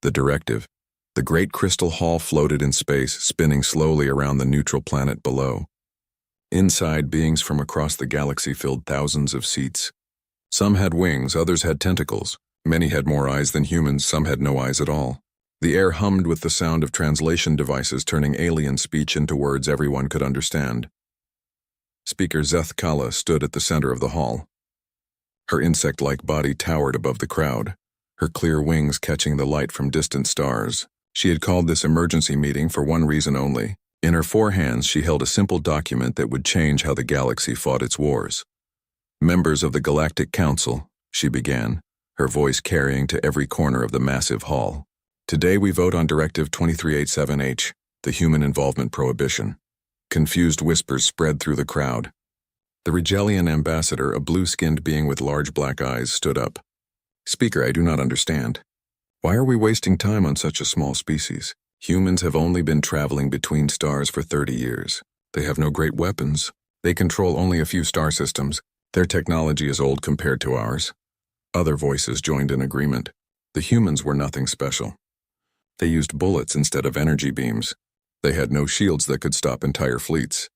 The directive. The great crystal hall floated in space, spinning slowly around the neutral planet below. Inside, beings from across the galaxy filled thousands of seats. Some had wings, others had tentacles. Many had more eyes than humans, some had no eyes at all. The air hummed with the sound of translation devices turning alien speech into words everyone could understand. Speaker Zeth Kala stood at the center of the hall. Her insect-like body towered above the crowd, her clear wings catching the light from distant stars. She had called this emergency meeting for one reason only. In her four hands, she held a simple document that would change how the galaxy fought its wars. Members of the Galactic Council, she began, her voice carrying to every corner of the massive hall. Today we vote on Directive 2387H, the Human Involvement Prohibition. Confused whispers spread through the crowd. The Regelian ambassador, a blue-skinned being with large black eyes, stood up. Speaker, I do not understand. Why are we wasting time on such a small species? Humans have only been traveling between stars for 30 years. They have no great weapons. They control only a few star systems. Their technology is old compared to ours. Other voices joined in agreement. The humans were nothing special. They used bullets instead of energy beams. They had no shields that could stop entire fleets.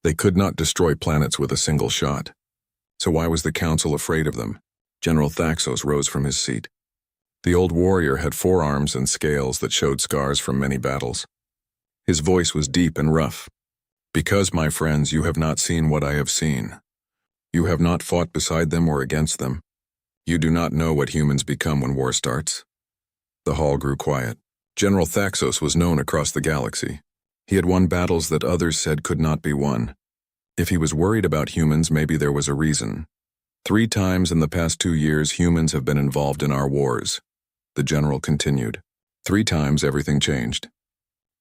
They could not destroy planets with a single shot. So why was the Council afraid of them? General Thaxos rose from his seat. The old warrior had forearms and scales that showed scars from many battles. His voice was deep and rough. Because, my friends, you have not seen what I have seen. You have not fought beside them or against them. You do not know what humans become when war starts. The hall grew quiet. General Thaxos was known across the galaxy. He had won battles that others said could not be won. If he was worried about humans, maybe there was a reason. 3 times in the past 2 years, humans have been involved in our wars. The general continued. 3 times everything changed.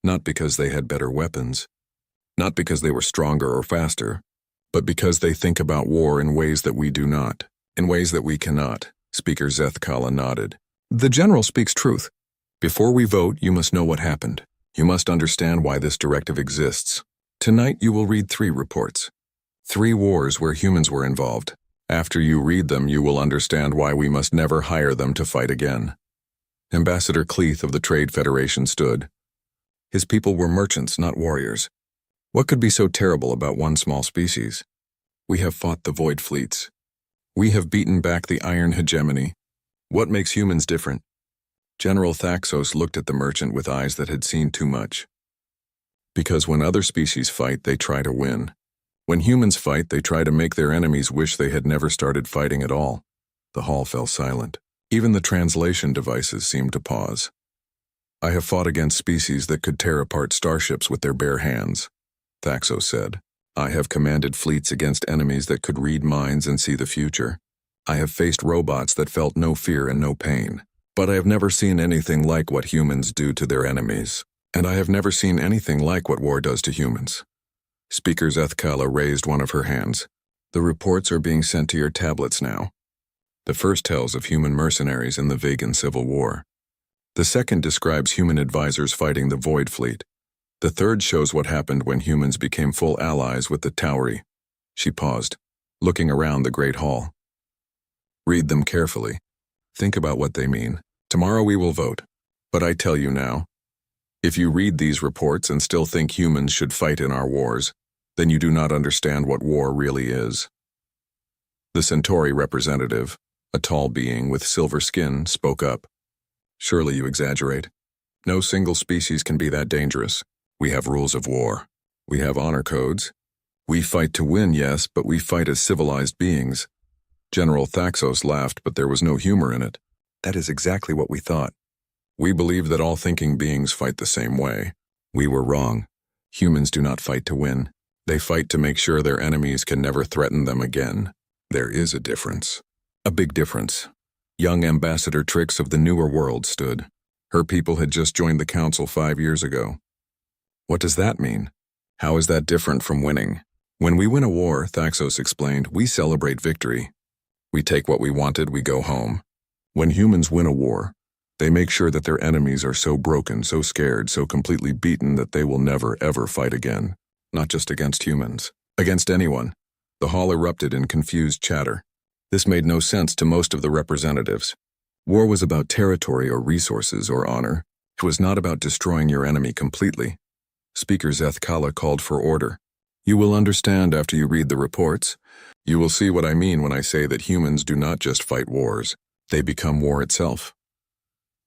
Not because they had better weapons. Not because they were stronger or faster. But because they think about war in ways that we do not. In ways that we cannot. Speaker Zeth Kala nodded. The general speaks truth. Before we vote, you must know what happened. You must understand why this directive exists. Tonight you will read 3 reports. 3 wars where humans were involved. After you read them, you will understand why we must never hire them to fight again. Ambassador Cleeth of the Trade Federation stood. His people were merchants, not warriors. What could be so terrible about one small species? We have fought the void fleets. We have beaten back the iron hegemony. What makes humans different? General Thaxos looked at the merchant with eyes that had seen too much. Because when other species fight, they try to win. When humans fight, they try to make their enemies wish they had never started fighting at all. The hall fell silent. Even the translation devices seemed to pause. I have fought against species that could tear apart starships with their bare hands, Thaxos said. I have commanded fleets against enemies that could read minds and see the future. I have faced robots that felt no fear and no pain. But I have never seen anything like what humans do to their enemies. And I have never seen anything like what war does to humans. Speaker Zeth Kala raised one of her hands. The reports are being sent to your tablets now. The first tells of human mercenaries in the Vegan Civil War. The second describes human advisors fighting the Void Fleet. The third shows what happened when humans became full allies with the Tauri. She paused, looking around the great hall. Read them carefully. Think about what they mean. Tomorrow we will vote. But I tell you now, if you read these reports and still think humans should fight in our wars, then you do not understand what war really is. The Centauri representative, a tall being with silver skin, spoke up. Surely you exaggerate. No single species can be that dangerous. We have rules of war. We have honor codes. We fight to win, yes, but we fight as civilized beings. General Thaxos laughed, but there was no humor in it. That is exactly what we thought. We believe that all thinking beings fight the same way. We were wrong. Humans do not fight to win. They fight to make sure their enemies can never threaten them again. There is a difference. A big difference. Young Ambassador Trix of the Newer World stood. Her people had just joined the Council 5 years ago. What does that mean? How is that different from winning? When we win a war, Thaxos explained, we celebrate victory. We take what we wanted, we go home. When humans win a war, they make sure that their enemies are so broken, so scared, so completely beaten that they will never, ever fight again. Not just against humans. Against anyone. The hall erupted in confused chatter. This made no sense to most of the representatives. War was about territory or resources or honor. It was not about destroying your enemy completely. Speaker Zethkala called for order. You will understand after you read the reports. You will see what I mean when I say that humans do not just fight wars. They become war itself.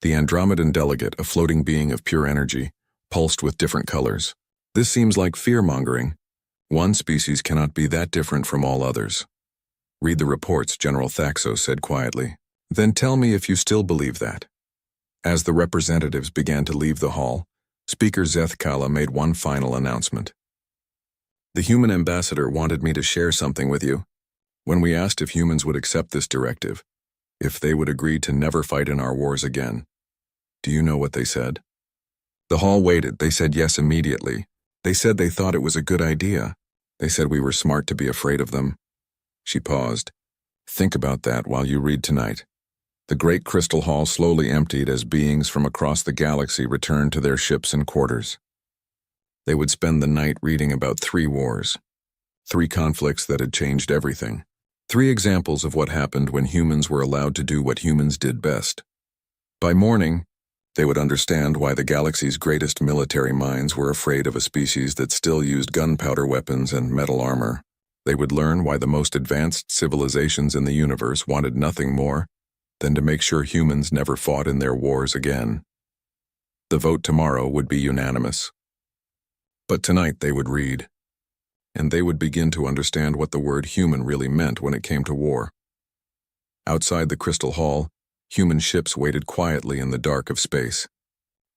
The Andromedan delegate, a floating being of pure energy, pulsed with different colors. This seems like fear-mongering. One species cannot be that different from all others. Read the reports, General Thaxo said quietly. Then tell me if you still believe that. As the representatives began to leave the hall, Speaker Zethkala made one final announcement. The human ambassador wanted me to share something with you. When we asked if humans would accept this directive, if they would agree to never fight in our wars again, do you know what they said? The hall waited. They said yes immediately. They said they thought it was a good idea. They said we were smart to be afraid of them. She paused. Think about that while you read tonight. The great crystal hall slowly emptied as beings from across the galaxy returned to their ships and quarters. They would spend the night reading about 3 wars, 3 conflicts that had changed everything, 3 examples of what happened when humans were allowed to do what humans did best. By morning, they would understand why the galaxy's greatest military minds were afraid of a species that still used gunpowder weapons and metal armor. They would learn why the most advanced civilizations in the universe wanted nothing more than to make sure humans never fought in their wars again. The vote tomorrow would be unanimous. But tonight they would read, and they would begin to understand what the word human really meant when it came to war. Outside the Crystal Hall, human ships waited quietly in the dark of space.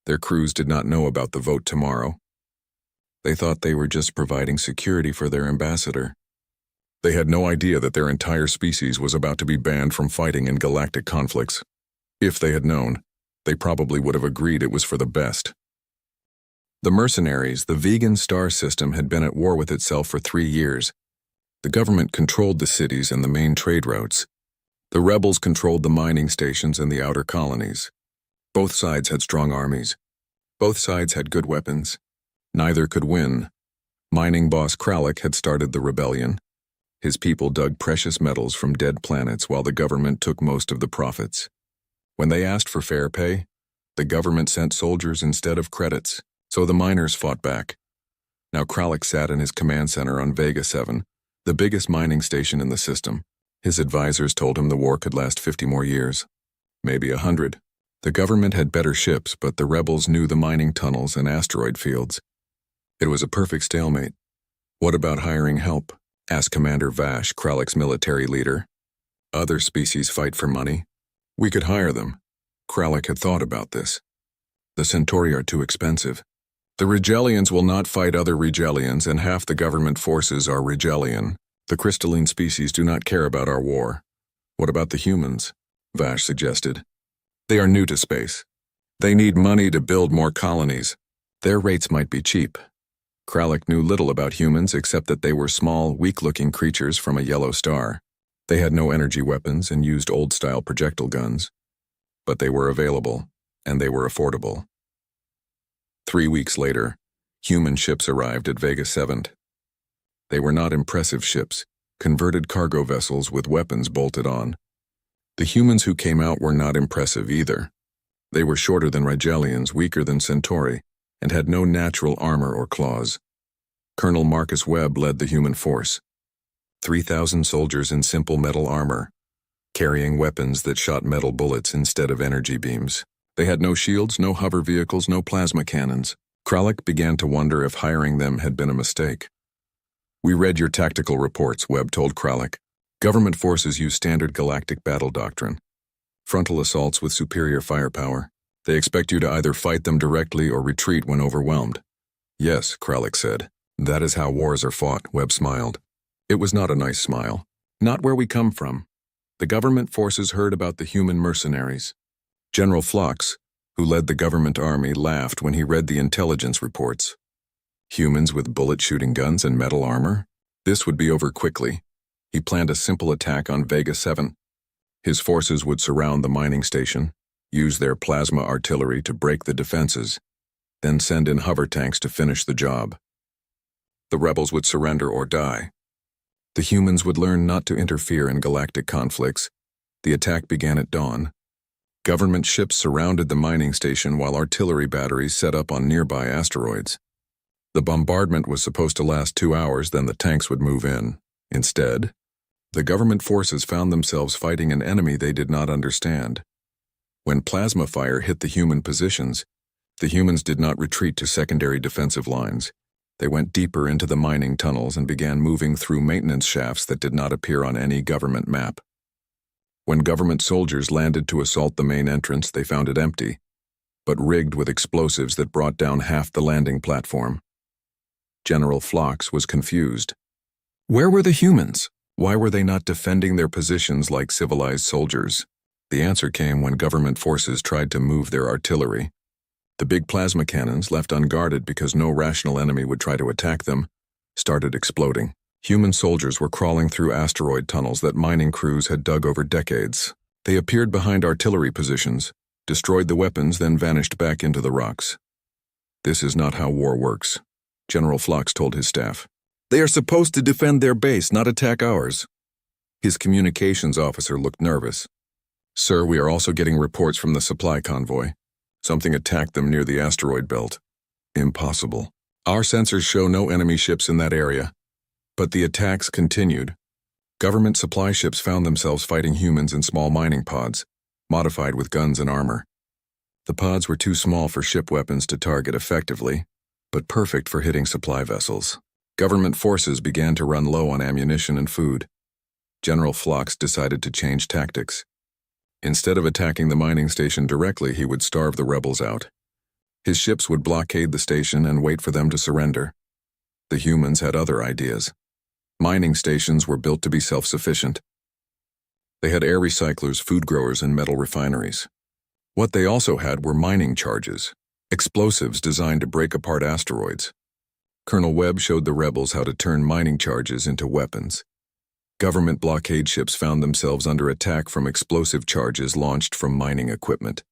Their crews did not know about the vote tomorrow. They thought they were just providing security for their ambassador. They had no idea that their entire species was about to be banned from fighting in galactic conflicts. If they had known, they probably would have agreed it was for the best. The mercenaries, the vegan star system, had been at war with itself for 3 years. The government controlled the cities and the main trade routes. The rebels controlled the mining stations and the outer colonies. Both sides had strong armies. Both sides had good weapons. Neither could win. Mining boss Kralik had started the rebellion. His people dug precious metals from dead planets while the government took most of the profits. When they asked for fair pay, the government sent soldiers instead of credits, so the miners fought back. Now Kralik sat in his command center on Vega 7, the biggest mining station in the system. His advisors told him the war could last 50 more years, maybe 100. The government had better ships, but the rebels knew the mining tunnels and asteroid fields. It was a perfect stalemate. What about hiring help? Asked Commander Vash, Kralik's military leader. Other species fight for money. We could hire them. Kralik had thought about this. The Centauri are too expensive. The Rigelians will not fight other Rigelians, and half the government forces are Rigelian. The crystalline species do not care about our war. What about the humans? Vash suggested. They are new to space. They need money to build more colonies. Their rates might be cheap. Kralik knew little about humans except that they were small, weak-looking creatures from a yellow star. They had no energy weapons and used old-style projectile guns. But they were available, and they were affordable. 3 weeks later, human ships arrived at Vega 7. They were not impressive ships, converted cargo vessels with weapons bolted on. The humans who came out were not impressive either. They were shorter than Rigelians, weaker than Centauri, and had no natural armor or claws. Colonel Marcus Webb led the human force. 3,000 soldiers in simple metal armor, carrying weapons that shot metal bullets instead of energy beams. They had no shields, no hover vehicles, no plasma cannons. Kralik began to wonder if hiring them had been a mistake. We read your tactical reports, Webb told Kralik. Government forces use standard galactic battle doctrine. Frontal assaults with superior firepower. They expect you to either fight them directly or retreat when overwhelmed. Yes, Kralik said. That is how wars are fought, Webb smiled. It was not a nice smile. Not where we come from. The government forces heard about the human mercenaries. General Phlox, who led the government army, laughed when he read the intelligence reports. Humans with bullet-shooting guns and metal armor? This would be over quickly. He planned a simple attack on Vega 7. His forces would surround the mining station, use their plasma artillery to break the defenses, then send in hover tanks to finish the job. The rebels would surrender or die. The humans would learn not to interfere in galactic conflicts. The attack began at dawn. Government ships surrounded the mining station while artillery batteries set up on nearby asteroids. The bombardment was supposed to last 2 hours, then the tanks would move in. Instead, the government forces found themselves fighting an enemy they did not understand. When plasma fire hit the human positions, the humans did not retreat to secondary defensive lines. They went deeper into the mining tunnels and began moving through maintenance shafts that did not appear on any government map. When government soldiers landed to assault the main entrance, they found it empty, but rigged with explosives that brought down half the landing platform. General Phlox was confused. Where were the humans? Why were they not defending their positions like civilized soldiers? The answer came when government forces tried to move their artillery. The big plasma cannons, left unguarded because no rational enemy would try to attack them, started exploding. Human soldiers were crawling through asteroid tunnels that mining crews had dug over decades. They appeared behind artillery positions, destroyed the weapons, then vanished back into the rocks. This is not how war works, General Phlox told his staff. They are supposed to defend their base, not attack ours. His communications officer looked nervous. Sir, we are also getting reports from the supply convoy. Something attacked them near the asteroid belt. Impossible. Our sensors show no enemy ships in that area. But the attacks continued. Government supply ships found themselves fighting humans in small mining pods, modified with guns and armor. The pods were too small for ship weapons to target effectively, but perfect for hitting supply vessels. Government forces began to run low on ammunition and food. General Phlox decided to change tactics. Instead of attacking the mining station directly, he would starve the rebels out. His ships would blockade the station and wait for them to surrender. The humans had other ideas. Mining stations were built to be self-sufficient. They had air recyclers, food growers, and metal refineries. What they also had were mining charges, explosives designed to break apart asteroids. Colonel Webb showed the rebels how to turn mining charges into weapons. Government blockade ships found themselves under attack from explosive charges launched from mining equipment.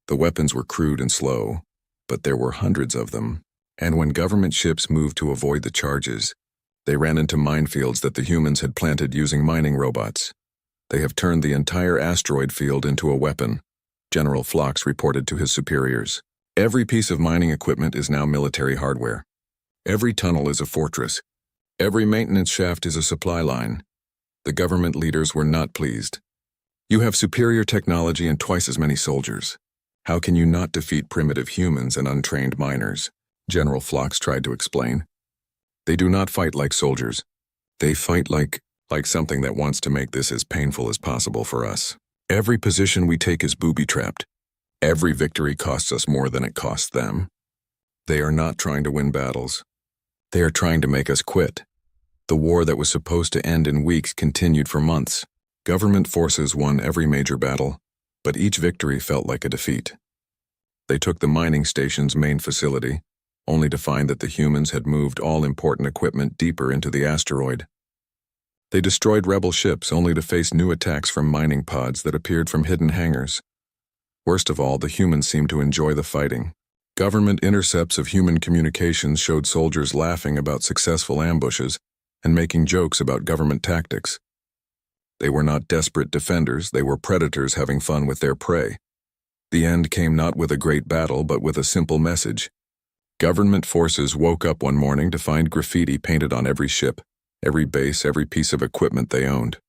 The weapons were crude and slow, but there were hundreds of them, and when government ships moved to avoid the charges, they ran into minefields that the humans had planted using mining robots. They have turned the entire asteroid field into a weapon, General Phlox reported to his superiors. Every piece of mining equipment is now military hardware. Every tunnel is a fortress. Every maintenance shaft is a supply line. The government leaders were not pleased. You have superior technology and twice as many soldiers. How can you not defeat primitive humans and untrained miners? General Phlox tried to explain. They do not fight like soldiers. They fight like something that wants to make this as painful as possible for us. Every position we take is booby-trapped. Every victory costs us more than it costs them. They are not trying to win battles. They are trying to make us quit. The war that was supposed to end in weeks continued for months. Government forces won every major battle, but each victory felt like a defeat. They took the mining station's main facility, only to find that the humans had moved all important equipment deeper into the asteroid. They destroyed rebel ships only to face new attacks from mining pods that appeared from hidden hangars. Worst of all, the humans seemed to enjoy the fighting. Government intercepts of human communications showed soldiers laughing about successful ambushes and making jokes about government tactics. They were not desperate defenders, they were predators having fun with their prey. The end came not with a great battle, but with a simple message. Government forces woke up one morning to find graffiti painted on every ship, every base, every piece of equipment they owned.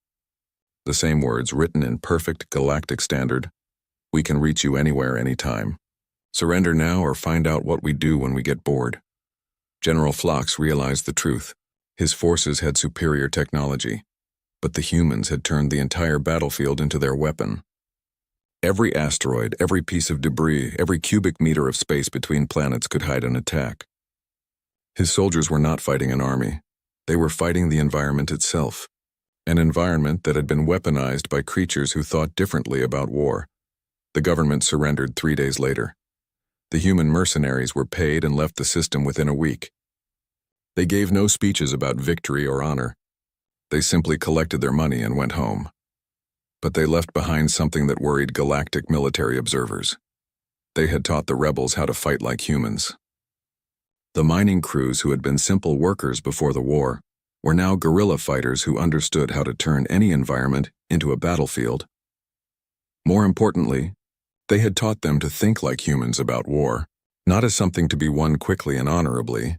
The same words written in perfect galactic standard. We can reach you anywhere, anytime. Surrender now or find out what we do when we get bored. General Phlox realized the truth. His forces had superior technology, but the humans had turned the entire battlefield into their weapon. Every asteroid, every piece of debris, every cubic meter of space between planets could hide an attack. His soldiers were not fighting an army. They were fighting the environment itself, an environment that had been weaponized by creatures who thought differently about war. The government surrendered 3 days later. The human mercenaries were paid and left the system within a week. They gave no speeches about victory or honor. They simply collected their money and went home. But they left behind something that worried galactic military observers. They had taught the rebels how to fight like humans. The mining crews who had been simple workers before the war were now guerrilla fighters who understood how to turn any environment into a battlefield. More importantly, they had taught them to think like humans about war, not as something to be won quickly and honorably,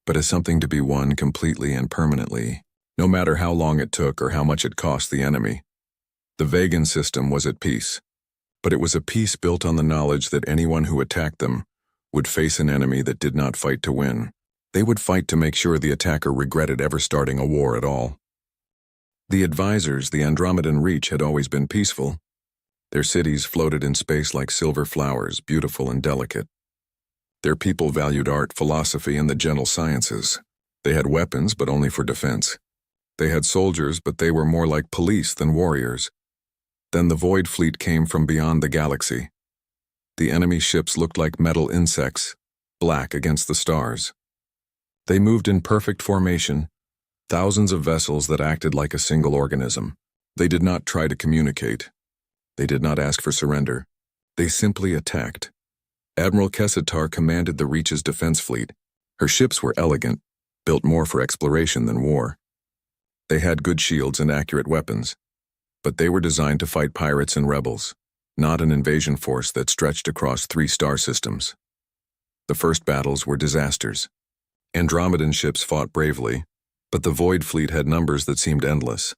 but as something to be won completely and permanently, no matter how long it took or how much it cost the enemy. The vegan system was at peace, but it was a peace built on the knowledge that anyone who attacked them would face an enemy that did not fight to win. They would fight to make sure the attacker regretted ever starting a war at all. The advisors, the Andromedan Reach, had always been peaceful. Their cities floated in space like silver flowers, beautiful and delicate. Their people valued art, philosophy, and the gentle sciences. They had weapons, but only for defense. They had soldiers, but they were more like police than warriors. Then the Void Fleet came from beyond the galaxy. The enemy ships looked like metal insects, black against the stars. They moved in perfect formation, thousands of vessels that acted like a single organism. They did not try to communicate. They did not ask for surrender. They simply attacked. Admiral Kessitar commanded the Reach's defense fleet. Her ships were elegant, built more for exploration than war. They had good shields and accurate weapons, but they were designed to fight pirates and rebels, not an invasion force that stretched across 3 star systems. The first battles were disasters. Andromedan ships fought bravely, but the Void Fleet had numbers that seemed endless.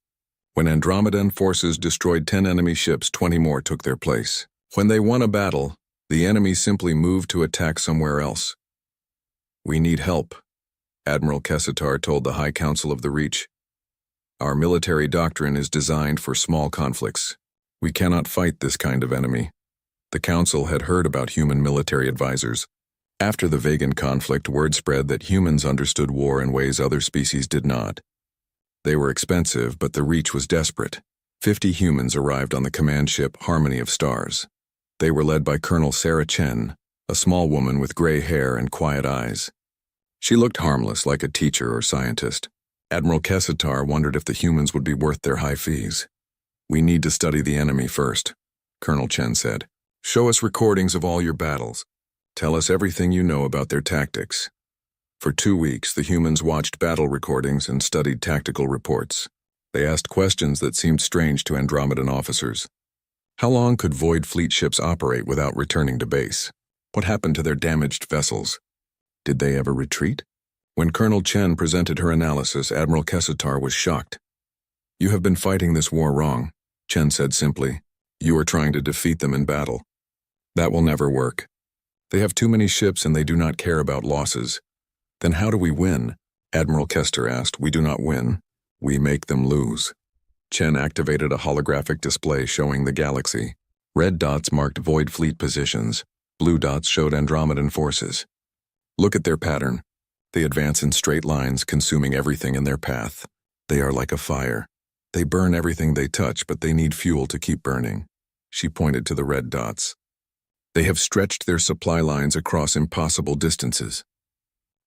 When Andromedan forces destroyed 10 enemy ships, 20 more took their place. When they won a battle, the enemy simply moved to attack somewhere else. "We need help," Admiral Kessitar told the High Council of the Reach. "Our military doctrine is designed for small conflicts. We cannot fight this kind of enemy." The Council had heard about human military advisors. After the vegan conflict, word spread that humans understood war in ways other species did not. They were expensive, but the Reach was desperate. 50 humans arrived on the command ship Harmony of Stars. They were led by Colonel Sarah Chen, a small woman with gray hair and quiet eyes. She looked harmless, like a teacher or scientist. Admiral Kessitar wondered if the humans would be worth their high fees. "We need to study the enemy first," Colonel Chen said. "Show us recordings of all your battles. Tell us everything you know about their tactics." For 2 weeks, the humans watched battle recordings and studied tactical reports. They asked questions that seemed strange to Andromedan officers. How long could Void Fleet ships operate without returning to base? What happened to their damaged vessels? Did they ever retreat? When Colonel Chen presented her analysis, Admiral Kessitar was shocked. "You have been fighting this war wrong," Chen said simply. "You are trying to defeat them in battle. That will never work. They have too many ships and they do not care about losses." "Then how do we win?" Admiral Kester asked. "We do not win. We make them lose." Chen activated a holographic display showing the galaxy. Red dots marked Void Fleet positions. Blue dots showed Andromedan forces. "Look at their pattern. They advance in straight lines, consuming everything in their path. They are like a fire. They burn everything they touch, but they need fuel to keep burning." She pointed to the red dots. "They have stretched their supply lines across impossible distances.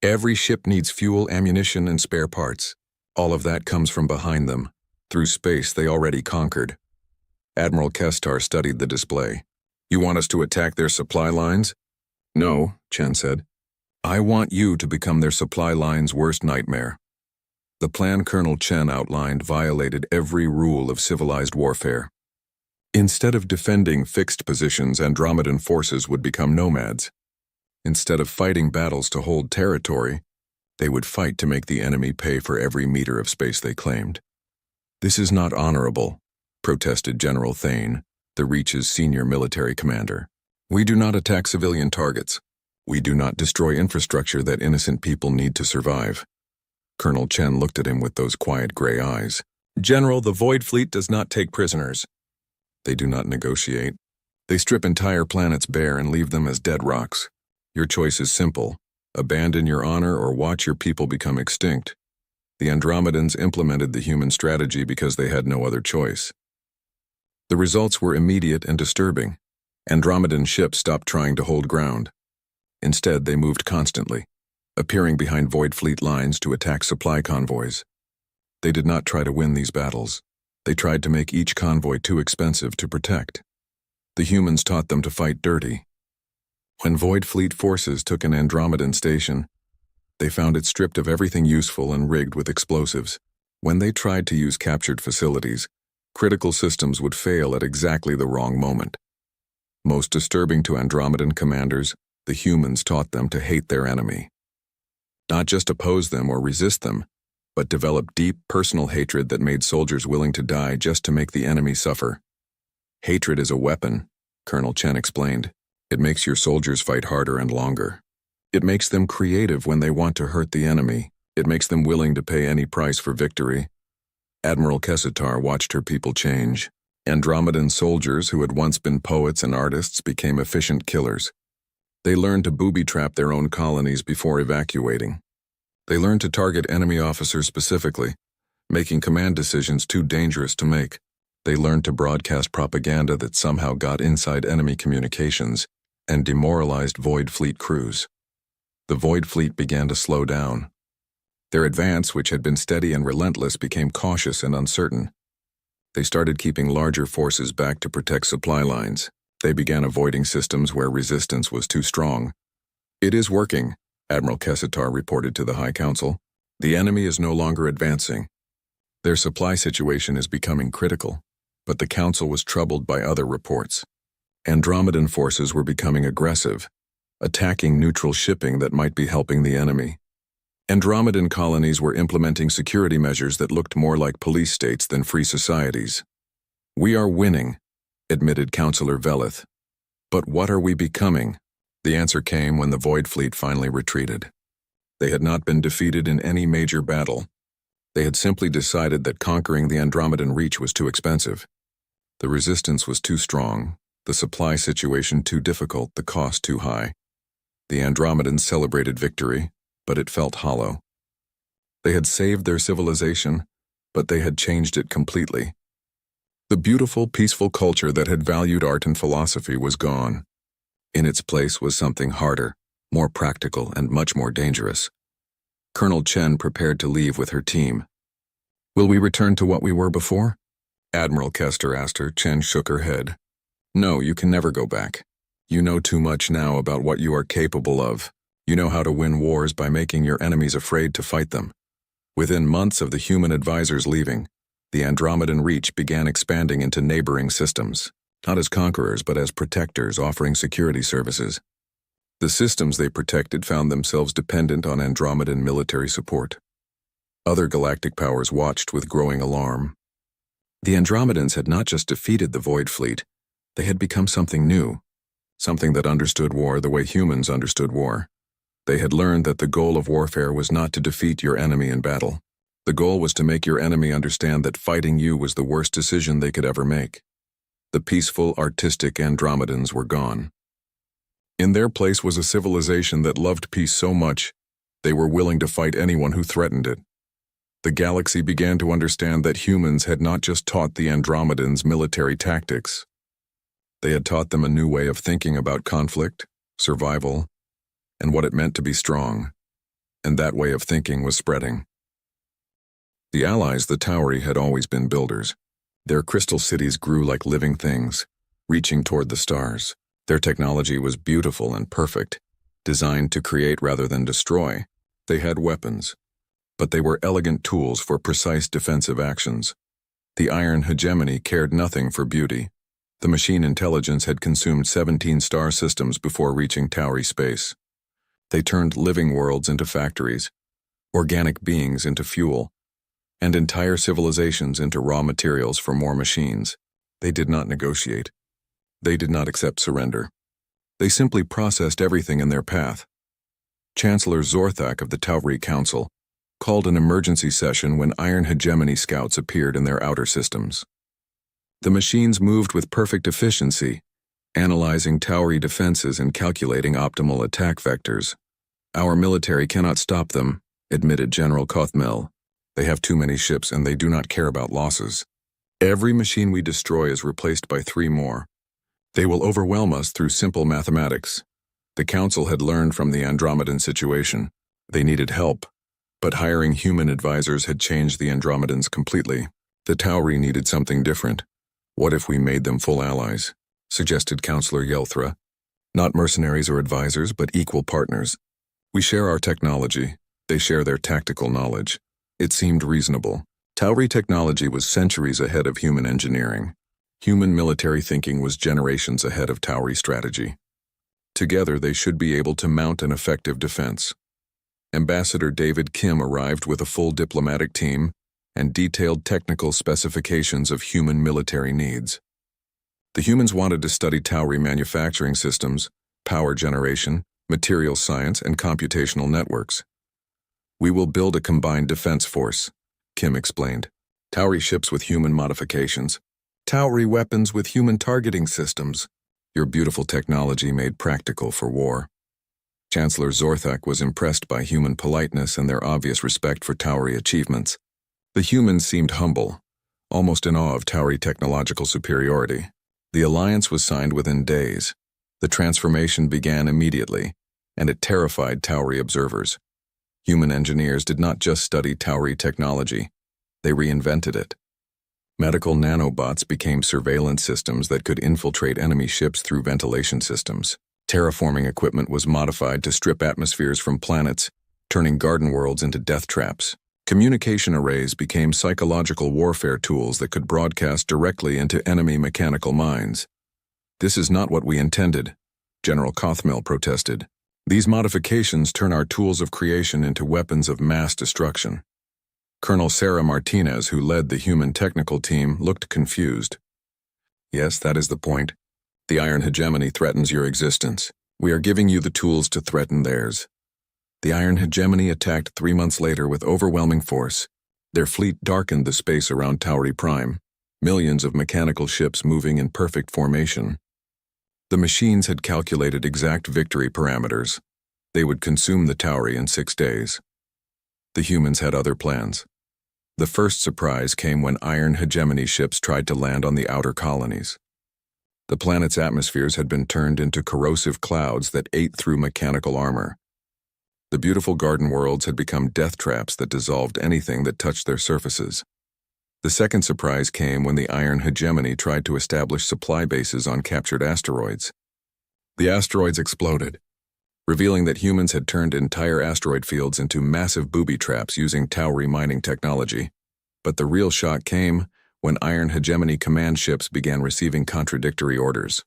Every ship needs fuel, ammunition, and spare parts. All of that comes from behind them, through space they already conquered." Admiral Kestar studied the display. "You want us to attack their supply lines?" "No," Chen said. "I want you to become their supply line's worst nightmare." The plan Colonel Chen outlined violated every rule of civilized warfare. Instead of defending fixed positions, Andromedan forces would become nomads. Instead of fighting battles to hold territory, they would fight to make the enemy pay for every meter of space they claimed. "This is not honorable," protested General Thane, the Reach's senior military commander. "We do not attack civilian targets. We do not destroy infrastructure that innocent people need to survive." Colonel Chen looked at him with those quiet gray eyes. "General, the Void Fleet does not take prisoners. They do not negotiate. They strip entire planets bare and leave them as dead rocks. Your choice is simple. Abandon your honor or watch your people become extinct." The Andromedans implemented the human strategy because they had no other choice. The results were immediate and disturbing. Andromedan ships stopped trying to hold ground. Instead, they moved constantly, appearing behind Void Fleet lines to attack supply convoys. They did not try to win these battles. They tried to make each convoy too expensive to protect. The humans taught them to fight dirty. When Void Fleet forces took an Andromedan station, they found it stripped of everything useful and rigged with explosives. When they tried to use captured facilities, Critical systems would fail at exactly the wrong moment. Most disturbing to Andromedan commanders, the humans taught them to hate their enemy. Not just oppose them or resist them, but develop deep personal hatred that made soldiers willing to die just to make the enemy suffer. Hatred is a weapon, Colonel Chen explained. It makes your soldiers fight harder and longer. It makes them creative when they want to hurt the enemy. It makes them willing to pay any price for victory. Admiral Kessitar watched her people change. Andromedan soldiers who had once been poets and artists became efficient killers. They learned to booby-trap their own colonies before evacuating. They learned to target enemy officers specifically, making command decisions too dangerous to make. They learned to broadcast propaganda that somehow got inside enemy communications and demoralized Void Fleet crews. The Void Fleet began to slow down. Their advance, which had been steady and relentless, became cautious and uncertain. They started keeping larger forces back to protect supply lines. They began avoiding systems where resistance was too strong. "It is working," Admiral Kessitar reported to the High Council. "The enemy is no longer advancing. Their supply situation is becoming critical." But the Council was troubled by other reports. Andromedan forces were becoming aggressive, attacking neutral shipping that might be helping the enemy. Andromedan colonies were implementing security measures that looked more like police states than free societies. "We are winning," admitted Councillor Velith. "But what are we becoming?" The answer came when the Void Fleet finally retreated. They had not been defeated in any major battle. They had simply decided that conquering the Andromedan Reach was too expensive. The resistance was too strong, the supply situation too difficult, the cost too high. The Andromedans celebrated victory, but it felt hollow. They had saved their civilization, but they had changed it completely. The beautiful, peaceful culture that had valued art and philosophy was gone. In its place was something harder, more practical, and much more dangerous. Colonel Chen prepared to leave with her team. "Will we return to what we were before?" Admiral Kester asked her. Chen shook her head. "No, you can never go back. You know too much now about what you are capable of. You know how to win wars by making your enemies afraid to fight them." Within months of the human advisors leaving, the Andromedan Reach began expanding into neighboring systems, not as conquerors but as protectors offering security services. The systems they protected found themselves dependent on Andromedan military support. Other galactic powers watched with growing alarm. The Andromedans had not just defeated the Void Fleet, they had become something new, something that understood war the way humans understood war. They had learned that the goal of warfare was not to defeat your enemy in battle. The goal was to make your enemy understand that fighting you was the worst decision they could ever make. The peaceful, artistic Andromedans were gone. In their place was a civilization that loved peace so much, they were willing to fight anyone who threatened it. The galaxy began to understand that humans had not just taught the Andromedans military tactics. They had taught them a new way of thinking about conflict, survival, and what it meant to be strong. And that way of thinking was spreading. The allies, the Tauri, had always been builders. Their crystal cities grew like living things, reaching toward the stars. Their technology was beautiful and perfect, designed to create rather than destroy. They had weapons, but they were elegant tools for precise defensive actions. The Iron Hegemony cared nothing for beauty. The machine intelligence had consumed 17 star systems before reaching Tauri space. They turned living worlds into factories, organic beings into fuel, and entire civilizations into raw materials for more machines. They did not negotiate. They did not accept surrender. They simply processed everything in their path. Chancellor Zorthak of the Tauri Council called an emergency session when Iron Hegemony scouts appeared in their outer systems. The machines moved with perfect efficiency, analyzing Tauri defenses and calculating optimal attack vectors. "Our military cannot stop them," admitted General Kothmel. "They have too many ships and they do not care about losses. Every machine we destroy is replaced by 3 more. They will overwhelm us through simple mathematics." The Council had learned from the Andromedan situation. They needed help, but hiring human advisors had changed the Andromedans completely. The Tauri needed something different. "What if we made them full allies?" suggested Councillor Yelthra. "Not mercenaries or advisors, but equal partners. We share our technology, they share their tactical knowledge." It seemed reasonable. Tauri technology was centuries ahead of human engineering. Human military thinking was generations ahead of Tauri strategy. Together, they should be able to mount an effective defense. Ambassador David Kim arrived with a full diplomatic team and detailed technical specifications of human military needs. The humans wanted to study Tauri manufacturing systems, power generation, material science, and computational networks. "We will build a combined defense force," Kim explained. "Tauri ships with human modifications. Tauri weapons with human targeting systems. Your beautiful technology made practical for war." Chancellor Zorthak was impressed by human politeness and their obvious respect for Tauri achievements. The humans seemed humble, almost in awe of Tauri technological superiority. The alliance was signed within days. The transformation began immediately, and it terrified Tauri observers. Human engineers did not just study Tauri technology, they reinvented it. Medical nanobots became surveillance systems that could infiltrate enemy ships through ventilation systems. Terraforming equipment was modified to strip atmospheres from planets, turning garden worlds into death traps. Communication arrays became psychological warfare tools that could broadcast directly into enemy mechanical minds. "This is not what we intended," General Kothmel protested. "These modifications turn our tools of creation into weapons of mass destruction." Colonel Sarah Martinez, who led the human technical team, looked confused. "Yes, that is the point. The Iron Hegemony threatens your existence. We are giving you the tools to threaten theirs." The Iron Hegemony attacked 3 months later with overwhelming force. Their fleet darkened the space around Tauri Prime, millions of mechanical ships moving in perfect formation. The machines had calculated exact victory parameters. They would consume the Tauri in 6 days. The humans had other plans. The first surprise came when Iron Hegemony ships tried to land on the outer colonies. The planet's atmospheres had been turned into corrosive clouds that ate through mechanical armor. The beautiful garden worlds had become death traps that dissolved anything that touched their surfaces. The second surprise came when the Iron Hegemony tried to establish supply bases on captured asteroids. The asteroids exploded, revealing that humans had turned entire asteroid fields into massive booby traps using Tauri mining technology. But the real shock came when Iron Hegemony command ships began receiving contradictory orders.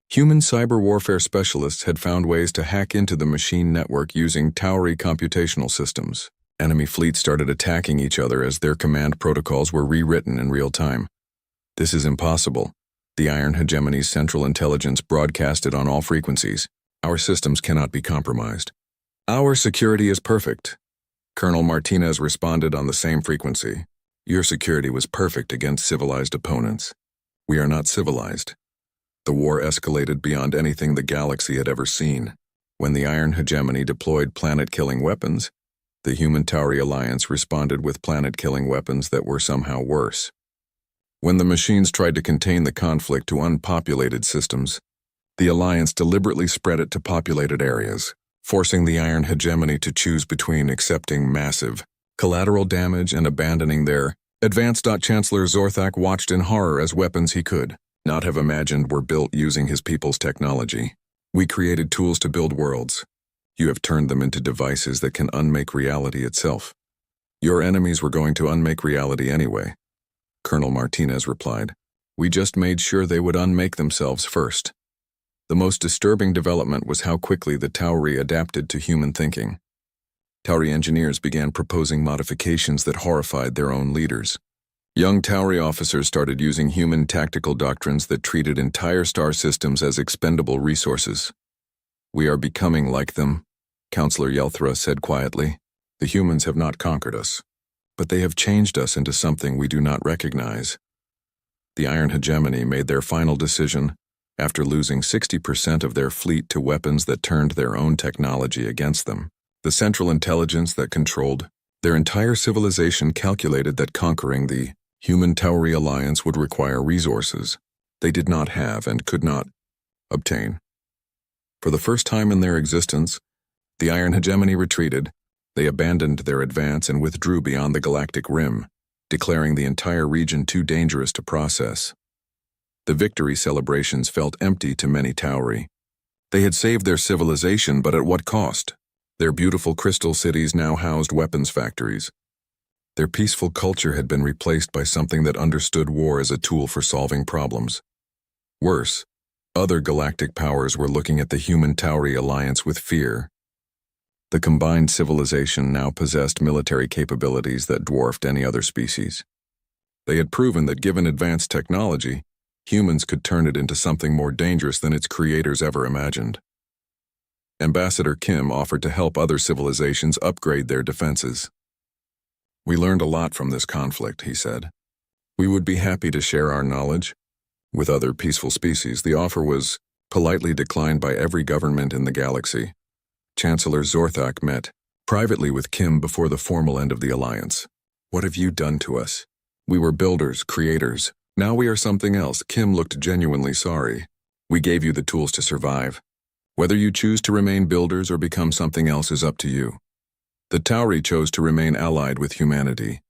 Human cyber warfare specialists had found ways to hack into the machine network using Tauri computational systems. Enemy fleets started attacking each other as their command protocols were rewritten in real time. "This is impossible," the Iron Hegemony's central intelligence broadcasted on all frequencies. "Our systems cannot be compromised." "Our security is perfect," Colonel Martinez responded on the same frequency. "Your security was perfect against civilized opponents. We are not civilized." The war escalated beyond anything the galaxy had ever seen. When the Iron Hegemony deployed planet-killing weapons, the Human-Tauri Alliance responded with planet-killing weapons that were somehow worse. When the machines tried to contain the conflict to unpopulated systems, the Alliance deliberately spread it to populated areas, forcing the Iron Hegemony to choose between accepting massive collateral damage and abandoning their advanced. Chancellor Zorthak watched in horror as weapons he could not have imagined were built using his people's technology. "We created tools to build worlds. You have turned them into devices that can unmake reality itself. Your enemies were going to unmake reality anyway," Colonel Martinez replied. "We just made sure they would unmake themselves first." The most disturbing development was how quickly the Tauri adapted to human thinking. Tauri engineers began proposing modifications that horrified their own leaders. Young Tauri officers started using human tactical doctrines that treated entire star systems as expendable resources. "We are becoming like them," Counselor Yelthra said quietly. "The humans have not conquered us, but they have changed us into something we do not recognize." The Iron Hegemony made their final decision after losing 60% of their fleet to weapons that turned their own technology against them. The central intelligence that controlled their entire civilization calculated that conquering the Human-Tauri Alliance would require resources they did not have and could not obtain. For the first time in their existence, the Iron Hegemony retreated. They abandoned their advance and withdrew beyond the galactic rim, declaring the entire region too dangerous to process. The victory celebrations felt empty to many Tauri. They had saved their civilization, but at what cost? Their beautiful crystal cities now housed weapons factories. Their peaceful culture had been replaced by something that understood war as a tool for solving problems. Worse, other galactic powers were looking at the human Tauri alliance with fear. The combined civilization now possessed military capabilities that dwarfed any other species. They had proven that given advanced technology, humans could turn it into something more dangerous than its creators ever imagined. Ambassador Kim offered to help other civilizations upgrade their defenses. "We learned a lot from this conflict," he said. "We would be happy to share our knowledge with other peaceful species." The offer was politely declined by every government in the galaxy. Chancellor Zorthak met privately with Kim before the formal end of the alliance. "What have you done to us? We were builders, creators. Now we are something else." Kim looked genuinely sorry. "We gave you the tools to survive. Whether you choose to remain builders or become something else is up to you." The Tauri chose to remain allied with humanity,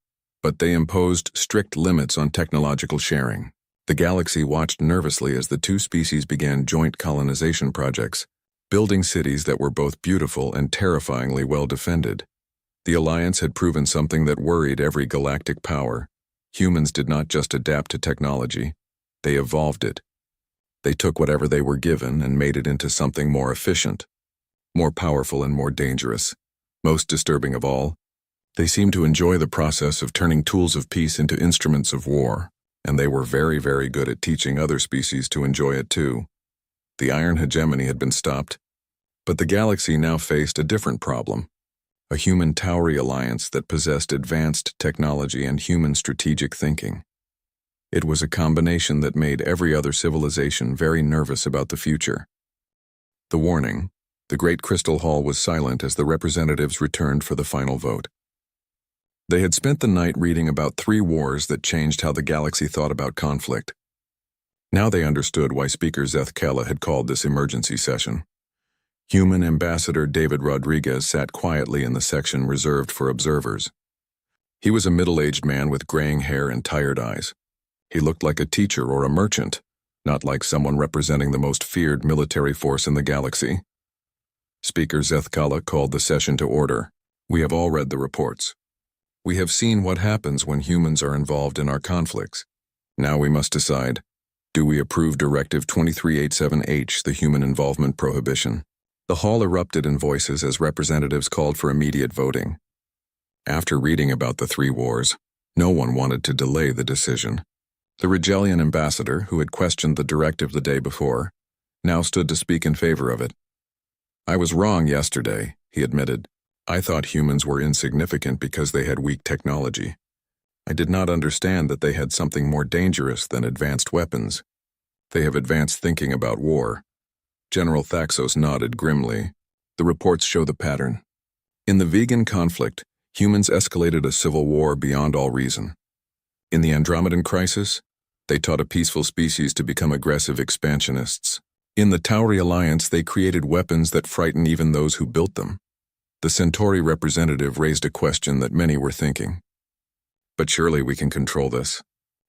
but they imposed strict limits on technological sharing. The galaxy watched nervously as the two species began joint colonization projects, building cities that were both beautiful and terrifyingly well defended. The alliance had proven something that worried every galactic power. Humans did not just adapt to technology, they evolved it. They took whatever they were given and made it into something more efficient, more powerful and more dangerous. Most disturbing of all, they seemed to enjoy the process of turning tools of peace into instruments of war, and they were very, very good at teaching other species to enjoy it too. The Iron Hegemony had been stopped, but the galaxy now faced a different problem. A human Tauri alliance that possessed advanced technology and human strategic thinking. It was a combination that made every other civilization very nervous about the future. The warning: the Great Crystal Hall was silent as the representatives returned for the final vote. They had spent the night reading about 3 wars that changed how the galaxy thought about conflict. Now they understood why Speaker Zethkela had called this emergency session. Human Ambassador David Rodriguez sat quietly in the section reserved for observers. He was a middle-aged man with graying hair and tired eyes. He looked like a teacher or a merchant, not like someone representing the most feared military force in the galaxy. Speaker Zethkela called the session to order. "We have all read the reports. We have seen what happens when humans are involved in our conflicts. Now we must decide. Do we approve Directive 2387H, the Human Involvement Prohibition?" The hall erupted in voices as representatives called for immediate voting. After reading about the 3 wars, no one wanted to delay the decision. The Rigelian ambassador, who had questioned the directive the day before, now stood to speak in favor of it. "I was wrong yesterday," he admitted. "I thought humans were insignificant because they had weak technology. I did not understand that they had something more dangerous than advanced weapons. They have advanced thinking about war." General Thaxos nodded grimly. "The reports show the pattern. In the vegan conflict, humans escalated a civil war beyond all reason. In the Andromedan crisis, they taught a peaceful species to become aggressive expansionists. In the Tauri alliance, they created weapons that frighten even those who built them." The Centauri representative raised a question that many were thinking. "But surely we can control this.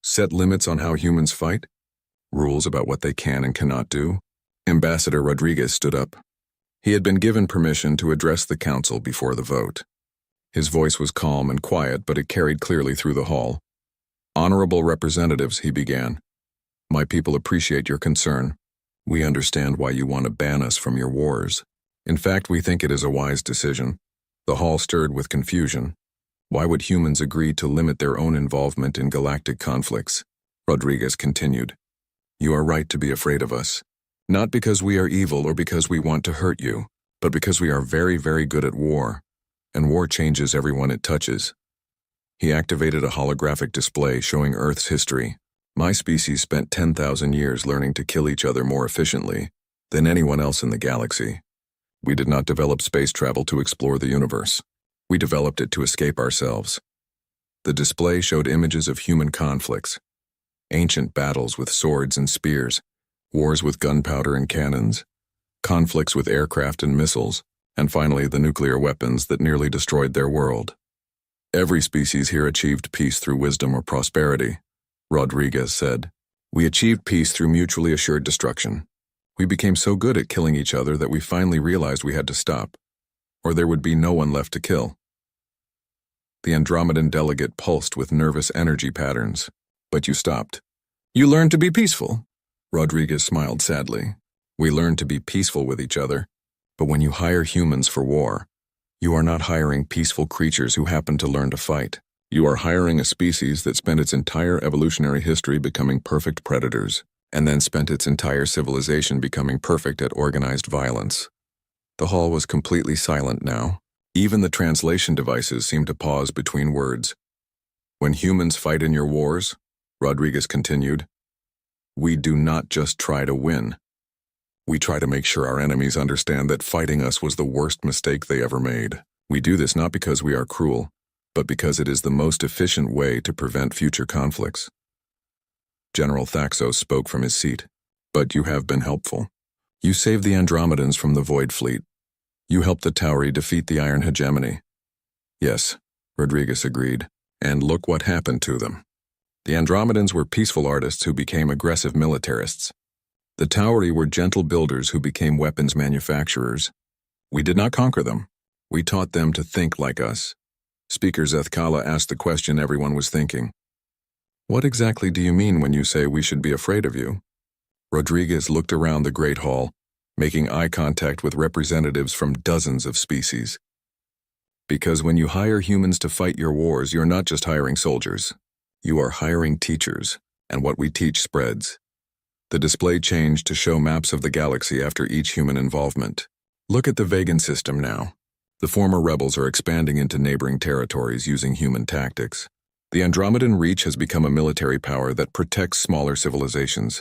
Set limits on how humans fight? Rules about what they can and cannot do?" Ambassador Rodriguez stood up. He had been given permission to address the council before the vote. His voice was calm and quiet, but it carried clearly through the hall. "Honorable representatives," he began. "My people appreciate your concern. We understand why you want to ban us from your wars. In fact, we think it is a wise decision." The hall stirred with confusion. Why would humans agree to limit their own involvement in galactic conflicts? Rodriguez continued. "You are right to be afraid of us. Not because we are evil or because we want to hurt you, but because we are very, very good at war, and war changes everyone it touches." He activated a holographic display showing Earth's history. "My species spent 10,000 years learning to kill each other more efficiently than anyone else in the galaxy. We did not develop space travel to explore the universe. We developed it to escape ourselves." The display showed images of human conflicts, ancient battles with swords and spears, wars with gunpowder and cannons, conflicts with aircraft and missiles, and finally the nuclear weapons that nearly destroyed their world. "Every species here achieved peace through wisdom or prosperity," Rodriguez said. "We achieved peace through mutually assured destruction. We became so good at killing each other that we finally realized we had to stop, or there would be no one left to kill." The Andromedan delegate pulsed with nervous energy patterns. But you stopped. You learned to be peaceful. Rodriguez smiled sadly. We learn to be peaceful with each other. But when you hire humans for war, you are not hiring peaceful creatures who happen to learn to fight. You are hiring a species that spent its entire evolutionary history becoming perfect predators, and then spent its entire civilization becoming perfect at organized violence. The hall was completely silent now. Even the translation devices seemed to pause between words. When humans fight in your wars, Rodriguez continued, we do not just try to win. We try to make sure our enemies understand that fighting us was the worst mistake they ever made. We do this not because we are cruel, but because it is the most efficient way to prevent future conflicts. General Thaxos spoke from his seat. But you have been helpful. You saved the Andromedans from the Void Fleet. You helped the Tauri defeat the Iron Hegemony. Yes, Rodriguez agreed. And look what happened to them. The Andromedans were peaceful artists who became aggressive militarists. The Tauri were gentle builders who became weapons manufacturers. We did not conquer them. We taught them to think like us. Speaker Zethkala asked the question everyone was thinking. What exactly do you mean when you say we should be afraid of you? Rodriguez looked around the Great Hall, making eye contact with representatives from dozens of species. Because when you hire humans to fight your wars, you're not just hiring soldiers. You are hiring teachers, and what we teach spreads. The display changed to show maps of the galaxy after each human involvement. Look at the Vegan system now. The former rebels are expanding into neighboring territories using human tactics. The Andromedan Reach has become a military power that protects smaller civilizations.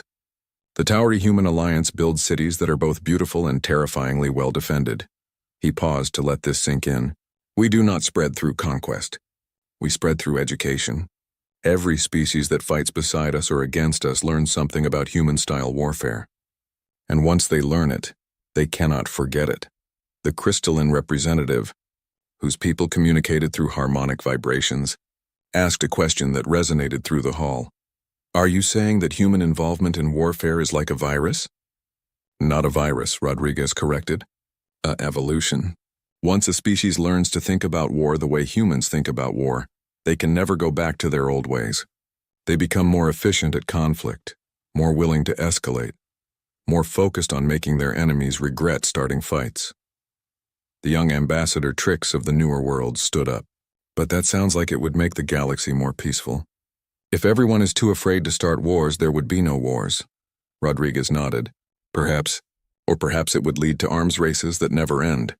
The Tauri-Human Alliance builds cities that are both beautiful and terrifyingly well defended. He paused to let this sink in. We do not spread through conquest. We spread through education. Every species that fights beside us or against us learns something about human-style warfare. And once they learn it, they cannot forget it. The crystalline representative, whose people communicated through harmonic vibrations, asked a question that resonated through the hall. Are you saying that human involvement in warfare is like a virus? Not a virus, Rodriguez corrected. A evolution. Once a species learns to think about war the way humans think about war, they can never go back to their old ways. They become more efficient at conflict, more willing to escalate, more focused on making their enemies regret starting fights. The young ambassador Trix of the newer world stood up. But that sounds like it would make the galaxy more peaceful. If everyone is too afraid to start wars, there would be no wars. Rodriguez nodded. Perhaps it would lead to arms races that never end,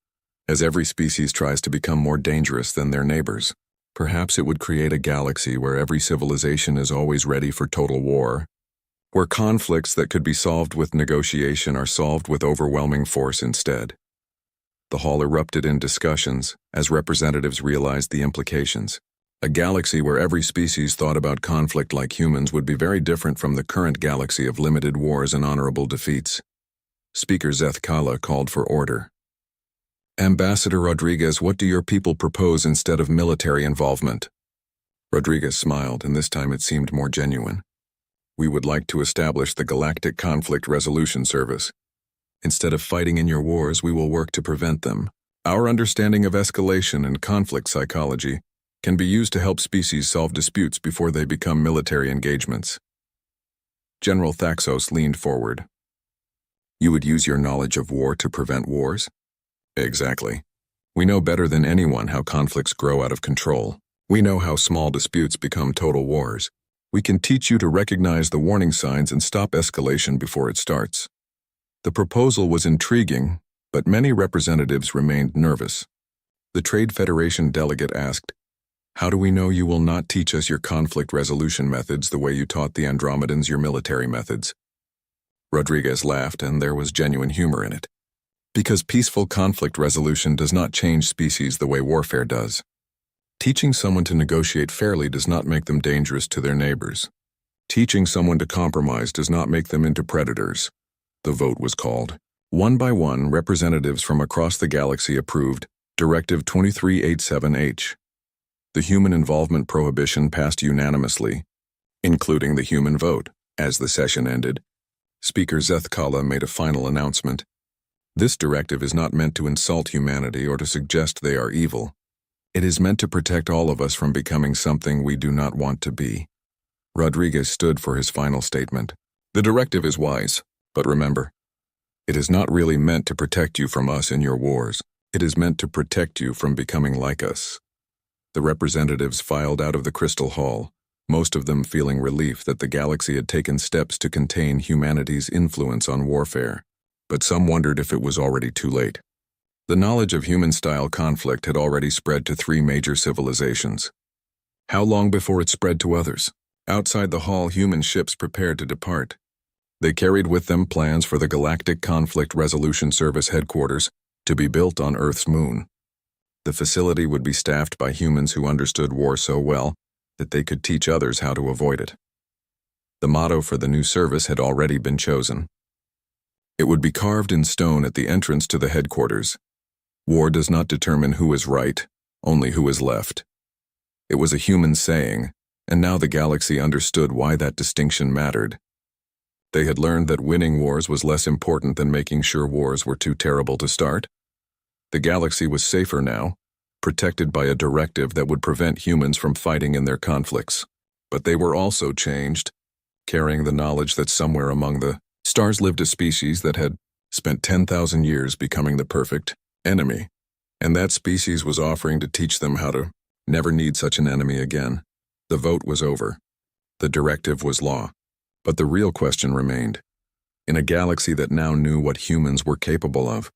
as every species tries to become more dangerous than their neighbors. Perhaps it would create a galaxy where every civilization is always ready for total war, where conflicts that could be solved with negotiation are solved with overwhelming force instead. The hall erupted in discussions as representatives realized the implications. A galaxy where every species thought about conflict like humans would be very different from the current galaxy of limited wars and honorable defeats. Speaker Zethkala called for order. Ambassador Rodriguez, what do your people propose instead of military involvement? Rodriguez smiled, and this time it seemed more genuine. We would like to establish the Galactic Conflict Resolution Service. Instead of fighting in your wars, we will work to prevent them. Our understanding of escalation and conflict psychology can be used to help species solve disputes before they become military engagements. General Thaxos leaned forward. You would use your knowledge of war to prevent wars? Exactly. We know better than anyone how conflicts grow out of control. We know how small disputes become total wars. We can teach you to recognize the warning signs and stop escalation before it starts. The proposal was intriguing, but many representatives remained nervous. The Trade Federation delegate asked, how do we know you will not teach us your conflict resolution methods the way you taught the Andromedans your military methods? Rodriguez laughed, and there was genuine humor in it. Because peaceful conflict resolution does not change species the way warfare does. Teaching someone to negotiate fairly does not make them dangerous to their neighbors. Teaching someone to compromise does not make them into predators. The vote was called. One by one, representatives from across the galaxy approved Directive 2387H. The human involvement prohibition passed unanimously, including the human vote. As the session ended, Speaker Zethkala made a final announcement. This directive is not meant to insult humanity or to suggest they are evil. It is meant to protect all of us from becoming something we do not want to be. Rodriguez stood for his final statement. The directive is wise, but remember, it is not really meant to protect you from us in your wars. It is meant to protect you from becoming like us. The representatives filed out of the Crystal Hall, most of them feeling relief that the galaxy had taken steps to contain humanity's influence on warfare. But some wondered if it was already too late. The knowledge of human-style conflict had already spread to 3 major civilizations. How long before it spread to others? Outside the hall, human ships prepared to depart. They carried with them plans for the Galactic Conflict Resolution Service headquarters to be built on Earth's moon. The facility would be staffed by humans who understood war so well that they could teach others how to avoid it. The motto for the new service had already been chosen. It would be carved in stone at the entrance to the headquarters. War does not determine who is right, only who is left. It was a human saying, and now the galaxy understood why that distinction mattered. They had learned that winning wars was less important than making sure wars were too terrible to start. The galaxy was safer now, protected by a directive that would prevent humans from fighting in their conflicts. But they were also changed, carrying the knowledge that somewhere among the stars lived a species that had spent 10,000 years becoming the perfect enemy, and that species was offering to teach them how to never need such an enemy again. The vote was over. The directive was law. But the real question remained. In a galaxy that now knew what humans were capable of,